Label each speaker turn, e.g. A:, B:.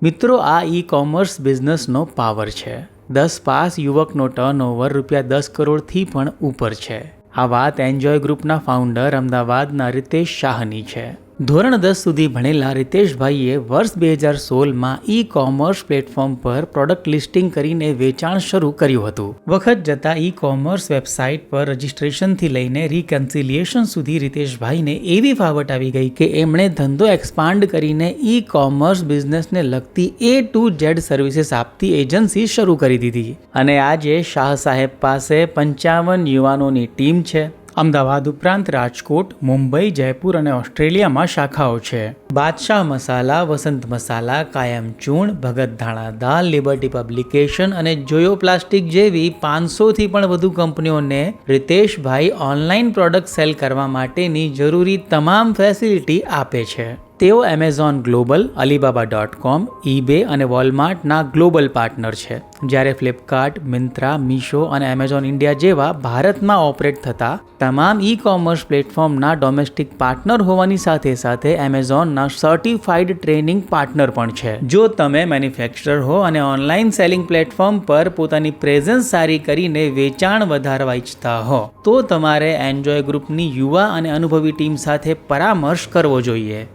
A: મિત્રો, આ e commerce બિઝનેસનો power છે. 10 પાસ યુવકનો ટર્નઓવર ₹10 કરોડથી પણ ઉપર છે. આ વાત એન્જોય ગ્રુપના ફાઉન્ડર અમદાવાદના રિતેશ શાહની છે. ધોરણ 10 સુધી ભણેલા રિતેશભાઈએ વર્ષ 2016માં ઈ કોમર્સ પ્લેટફોર્મ પર પ્રોડક્ટ લિસ્ટિંગ કરીને વેચાણ શરૂ કર્યું હતું. વખત જતાં ઈ કોમર્સ વેબસાઇટ પર રજિસ્ટ્રેશનથી લઈને રિકન્સિલિએશન સુધી રિતેશભાઈને એવી ફાવટ આવી ગઈ કે એમણે ધંધો એક્સપાન્ડ કરીને ઈ કોમર્સ બિઝનેસને લગતી A to Z સર્વિસીસ આપતી એજન્સી શરૂ કરી દીધી. અને આજે શાહ સાહેબ પાસે 55 યુવાનોની ટીમ છે. અમદાવાદ ઉપરાંત રાજકોટ, મુંબઈ, જયપુર અને ઓસ્ટ્રેલિયામાં શાખાઓ છે. બાદશાહ મસાલા, વસંત મસાલા, કાયમ ચૂર્ણ, ભગત ધાણા દાલ, લિબર્ટી પબ્લિકેશન અને જોયો પ્લાસ્ટિક જેવી 500થી પણ વધુ કંપનીઓને રિતેશભાઈ ઓનલાઈન પ્રોડક્ટ સેલ કરવા માટેની જરૂરી તમામ ફેસિલિટી આપે છે. તેઓ એમેઝોન ગ્લોબલ, અલીબાબા.com, eBay અને વોલમાર્ટના ગ્લોબલ પાર્ટનર છે. જ્યારે ફ્લિપકાર્ટ, મિન્ત્રા, મીશો અને એમેઝોન ઇન્ડિયા જેવા ભારતમાં ઓપરેટ થતા તમામ ઈ કોમર્સ પ્લેટફોર્મના ડોમેસ્ટિક પાર્ટનર હોવાની સાથે સાથે એમેઝોનના સર્ટિફાઈડ ટ્રેનિંગ પાર્ટનર પણ છે. જો તમે મેન્યુફેક્ચરર હો અને ઓનલાઈન સેલિંગ પ્લેટફોર્મ પર પોતાની પ્રેઝન્સ સારી કરીને વેચાણ વધારવા ઈચ્છતા હો તો તમારે એન્જોય ગ્રુપની યુવા અને અનુભવી ટીમ સાથે પરામર્શ કરવો જોઈએ.